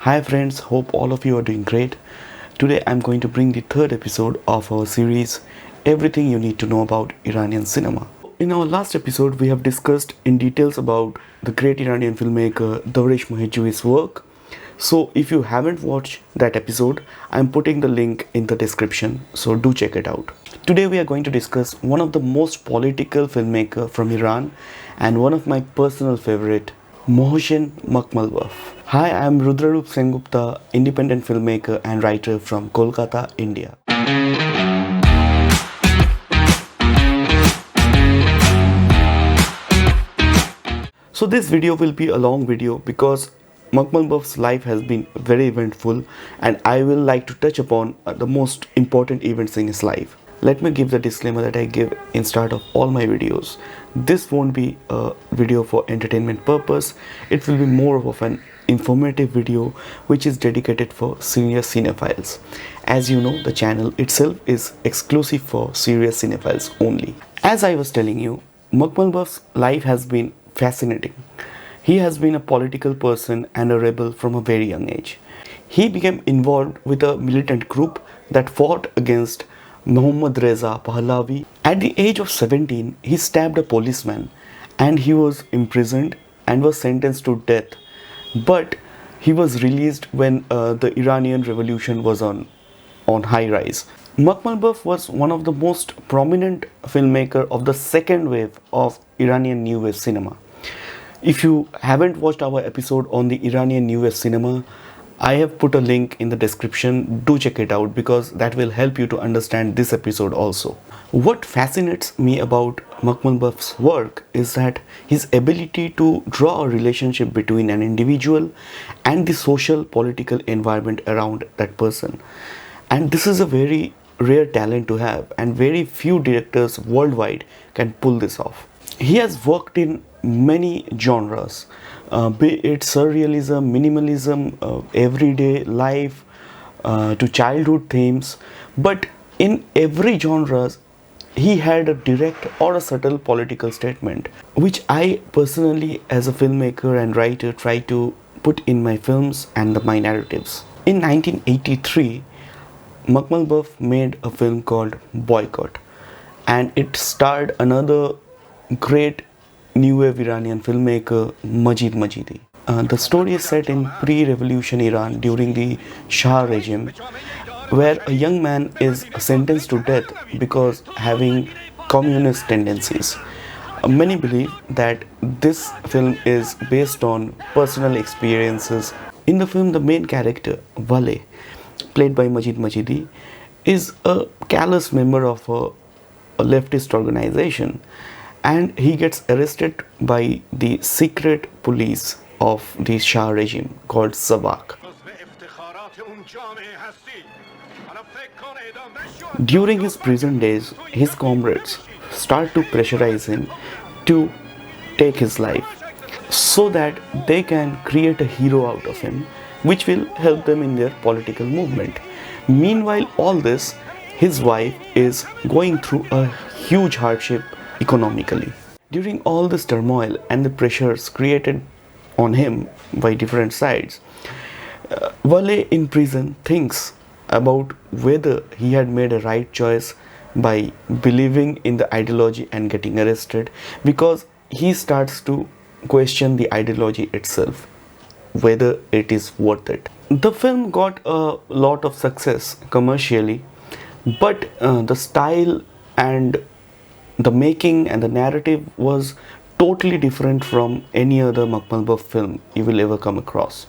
Hi friends, hope all of you are doing great. Today I'm going to bring the third episode of our series Everything You Need to Know About Iranian Cinema. In our last episode we have discussed in details about the great Iranian filmmaker Darish Mohiuddin's work. So if you haven't watched that episode, I'm putting the link in the description, so do check it out. Today we are going to discuss one of the most political filmmaker from Iran and one of my personal favorite, Mohsen Makhmalbaf. Hi, I'm Rudrarup Sengupta, independent filmmaker and writer from Kolkata, India. So this video will be a long video because Makhmalbaf's life has been very eventful and I will like to touch upon the most important events in his life. Let me give the disclaimer that I give in start of all my videos. This won't be a video for entertainment purpose. It will be more of an informative video which is dedicated for serious cinephiles. As you know, the channel itself is exclusive for serious cinephiles only. As I was telling you, Makhmalbaf's life has been fascinating. He has been a political person and a rebel from a very young age. He became involved with a militant group that fought against Mohammad Reza Pahlavi. At the age of 17, he stabbed a policeman and he was imprisoned and was sentenced to death. But he was released when the Iranian revolution was on high rise. Makhmalbaf was one of the most prominent filmmaker of the second wave of Iranian New Wave cinema. If you haven't watched our episode on the Iranian New Wave cinema, I have put a link in the description. Do check it out because that will help you to understand this episode also. What fascinates me about Makhmalbaf's work is that his ability to draw a relationship between an individual and the social political environment around that person. And this is a very rare talent to have and very few directors worldwide can pull this off. He has worked in many genres, be it surrealism, minimalism, everyday life, to childhood themes, but in every genre he had a direct or a subtle political statement, which I personally as a filmmaker and writer try to put in my films and my narratives. In 1983, Makhmalbaf made a film called Boycott, and it starred another great new wave Iranian filmmaker Majid Majidi. The story is set in pre-revolution Iran during the Shah regime, where a young man is sentenced to death because having communist tendencies. Many believe that this film is based on personal experiences. In the film, the main character, Wale, played by Majid Majidi, is a callous member of a leftist organization, and he gets arrested by the secret police of the Shah regime called Savak. During his prison days, his comrades start to pressurize him to take his life so that they can create a hero out of him, which will help them in their political movement. Meanwhile, all this, his wife is going through a huge hardship economically. During all this turmoil and the pressures created on him by different sides, Wale in prison thinks about whether he had made a right choice by believing in the ideology and getting arrested, because he starts to question the ideology itself, whether it is worth it. The film got a lot of success commercially, but the style and the making and the narrative was totally different from any other Makhmalbaf film you will ever come across.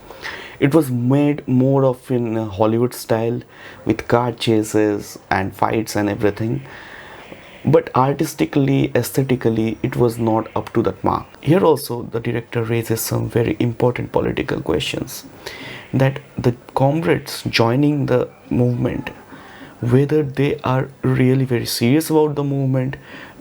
It was made more of in Hollywood style with car chases and fights and everything, but artistically, aesthetically, it was not up to that mark. Here also the director raises some very important political questions, that the comrades joining the movement, whether they are really very serious about the movement,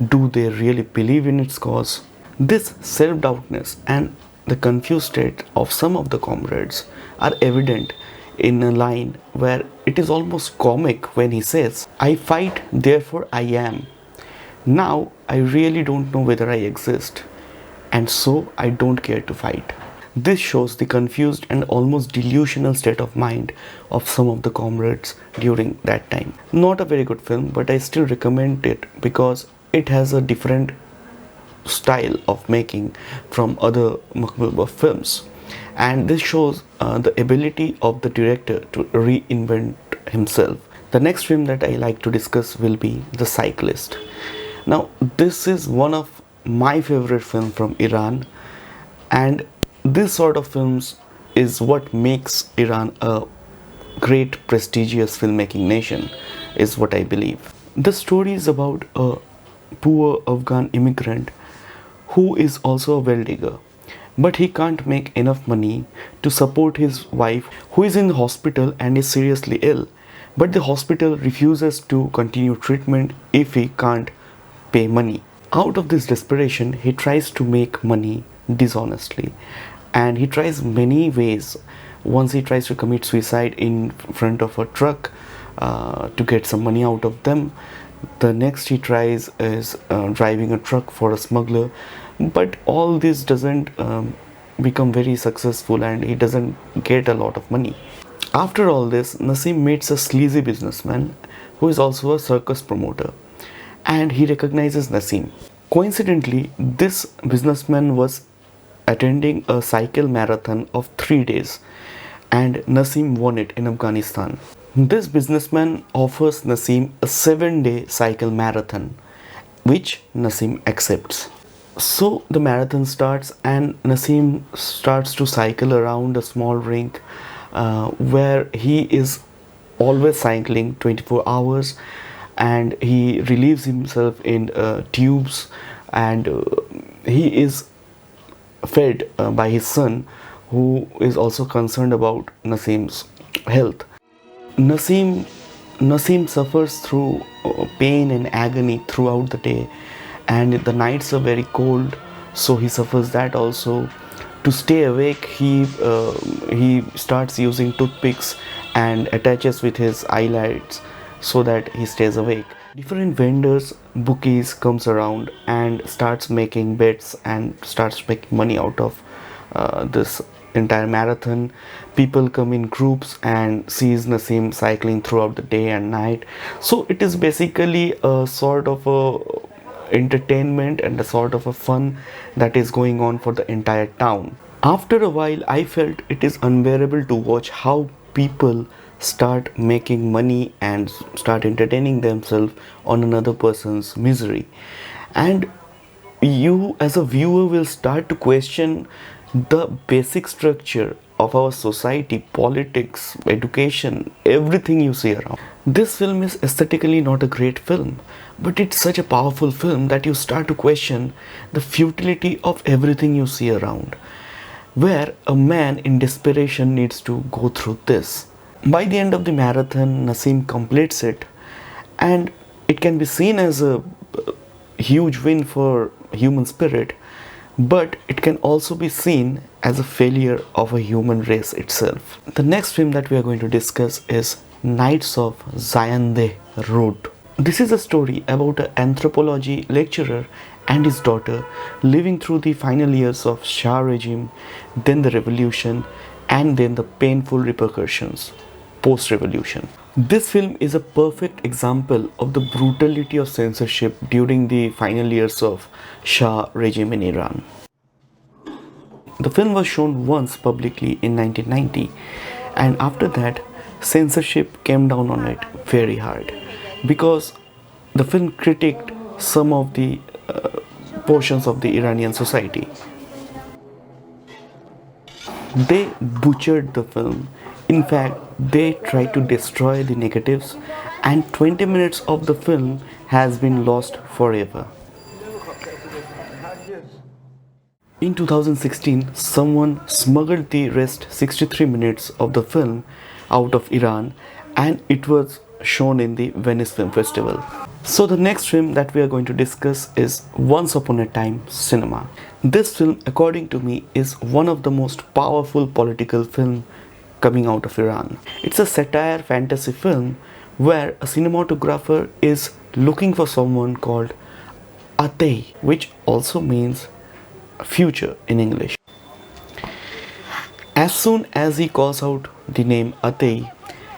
do they really believe in its cause. This self-doubtness and the confused state of some of the comrades are evident in a line where it is almost comic when he says, "I fight, therefore I am. Now I really don't know whether I exist, and so I don't care to fight." This shows the confused and almost delusional state of mind of some of the comrades during that time. Not a very good film, but I still recommend it because it has a different style of making from other Maqbul Buff films, and this shows the ability of the director to reinvent himself. The next film that I like to discuss will be The Cyclist. Now, this is one of my favorite film from Iran, and this sort of films is what makes Iran a great prestigious filmmaking nation, is what I believe. The story is about a poor Afghan immigrant who is also a well digger, but he can't make enough money to support his wife who is in the hospital and is seriously ill. But the hospital refuses to continue treatment if he can't pay money. Out of this desperation, he tries to make money dishonestly, and he tries many ways. Once he tries to commit suicide in front of a truck to get some money out of them. The next he tries is driving a truck for a smuggler, but all this doesn't become very successful and he doesn't get a lot of money. After all this, Nasim meets a sleazy businessman who is also a circus promoter, and he recognizes Nasim. Coincidentally, this businessman was attending a cycle marathon of 3 days, and Nasim won it in Afghanistan. This businessman offers Nasim a 7-day cycle marathon, which Nasim accepts. So the marathon starts, and Nasim starts to cycle around a small rink where he is always cycling 24 hours, and he relieves himself in tubes, and he is fed by his son, who is also concerned about Nasim's health. Nasim suffers through pain and agony throughout the day, and the nights are very cold, so he suffers that also. To stay awake, he starts using toothpicks and attaches with his eyelids so that he stays awake. Different vendors, bookies comes around and starts making bets and starts making money out of this entire marathon. People come in groups and sees Nasim cycling throughout the day and night. So it is basically a sort of a entertainment and a sort of a fun that is going on for the entire town. After a while, I felt it is unbearable to watch how people start making money and start entertaining themselves on another person's misery, and you as a viewer will start to question the basic structure of our society, politics, education, everything you see around. This film is aesthetically not a great film, but it's such a powerful film that you start to question the futility of everything you see around, where a man in desperation needs to go through this. By the end of the marathon, Nasim completes it, and it can be seen as a huge win for human spirit, but it can also be seen as a failure of a human race itself. The next film that we are going to discuss is Knights of Zayandeh Road. This is a story about an anthropology lecturer and his daughter living through the final years of Shah regime, then the revolution, and then the painful repercussions post-revolution. This film is a perfect example of the brutality of censorship during the final years of Shah regime in Iran. The film was shown once publicly in 1990, and after that, censorship came down on it very hard because the film critiqued some of the portions of the Iranian society. They butchered the film. In fact, they tried to destroy the negatives, and 20 minutes of the film has been lost forever. In 2016, someone smuggled the rest 63 minutes of the film out of Iran, and it was shown in the Venice Film Festival. So the next film that we are going to discuss is Once Upon a Time Cinema. This film, according to me, is one of the most powerful political films coming out of Iran. It's a satire fantasy film where a cinematographer is looking for someone called Atay, which also means future in English. As soon as he calls out the name Atei,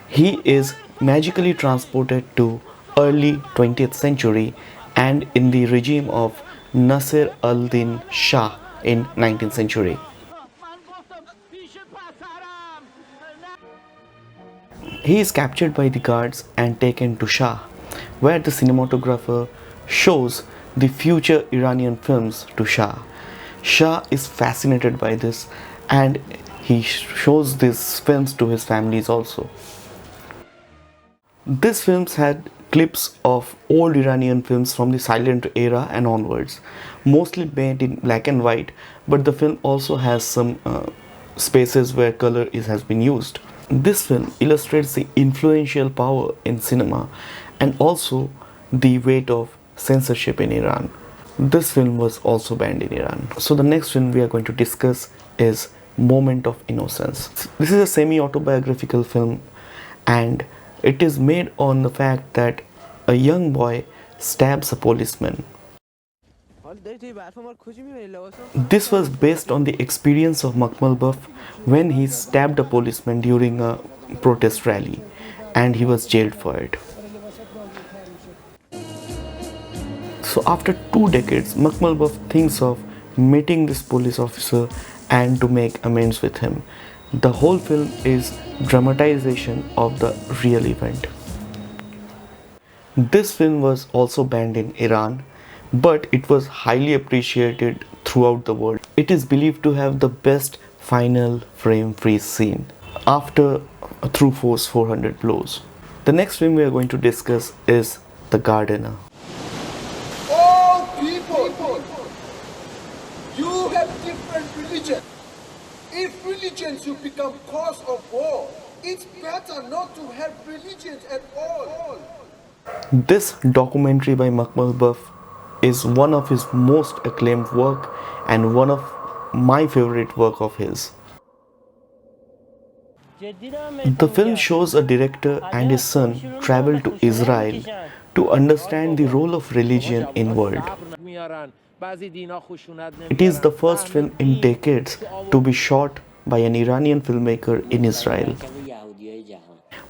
he is magically transported to early 20th century and in the regime of Nasir al-Din Shah in 19th century. He is captured by the guards and taken to Shah, where the cinematographer shows the future Iranian films to Shah. Shah is fascinated by this and he shows these films to his families also. These films had clips of old Iranian films from the silent era and onwards, mostly made in black and white, but the film also has some spaces where has been used. This film illustrates the influential power in cinema and also the weight of censorship in Iran. This film was also banned in Iran. So the next film we are going to discuss is Moment of Innocence. This is a semi-autobiographical film and it is made on the fact that a young boy stabs a policeman. This was based on the experience of Makmal Buff when he stabbed a policeman during a protest rally and he was jailed for it. So after 2 decades, Makmal Buff thinks of meeting this police officer and to make amends with him. The whole film is dramatization of the real event. This film was also banned in Iran, but it was highly appreciated throughout the world. It is believed to have the best final frame freeze scene after Through Force 400 blows. The next film we are going to discuss is The Gardener. All people, you have different religions. If religions you become cause of war, it's better not to have religions at all. This documentary by Makmal Buff is one of his most acclaimed work and one of my favorite work of his. The film shows a director and his son travel to Israel to understand the role of religion in world. It is the first film in decades to be shot by an Iranian filmmaker in Israel.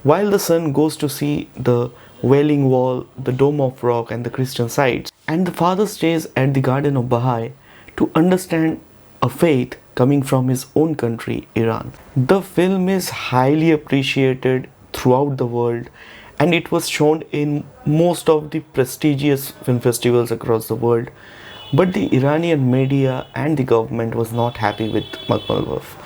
While the son goes to see the Wailing Wall, the Dome of Rock and the Christian sites, and the father stays at the Garden of Baha'i to understand a faith coming from his own country, Iran. The film is highly appreciated throughout the world and it was shown in most of the prestigious film festivals across the world. But the Iranian media and the government was not happy with Makmal Buff.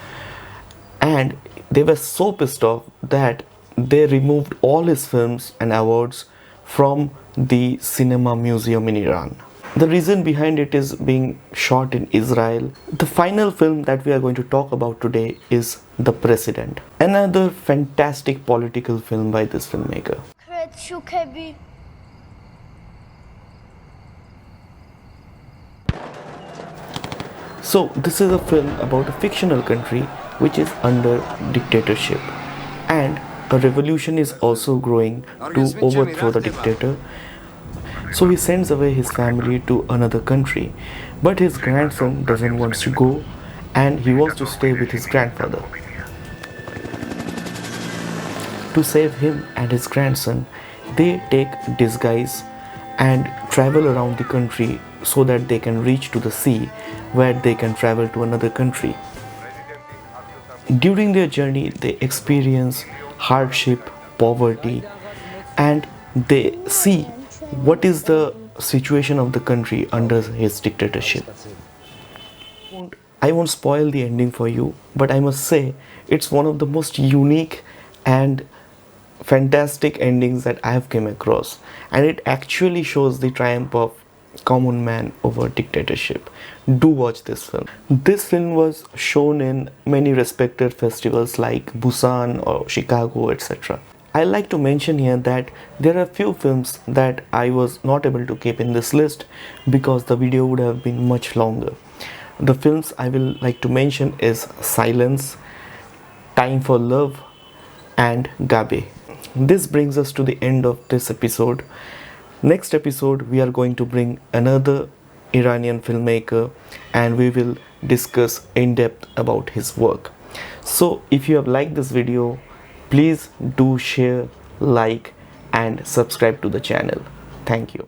And they were so pissed off that they removed all his films and awards from the cinema museum in Iran. The reason behind it is being shot in Israel. The final film that we are going to talk about today is The President, another fantastic political film by this filmmaker. So this is a film about a fictional country which is under dictatorship, and a revolution is also growing to overthrow the dictator. So he sends away his family to another country, but his grandson doesn't want to go and he wants to stay with his grandfather. To save him and his grandson, they take disguise and travel around the country so that they can reach to the sea where they can travel to another country. During their journey, they experience hardship, poverty, and they see what is the situation of the country under his dictatorship. I won't spoil the ending for you, but I must say it's one of the most unique and fantastic endings that I have came across, and it actually shows the triumph of common man over dictatorship. Do watch this film. This film was shown in many respected festivals like Busan or Chicago, etc. I like to mention here that there are few films that I was not able to keep in this list because the video would have been much longer. The films I will like to mention is Silence, Time for Love and Gabe. This brings us to the end of this episode. Next episode we are going to bring another Iranian filmmaker and we will discuss in depth about his work. So if you have liked this video, please do share, like and subscribe to the channel. Thank you.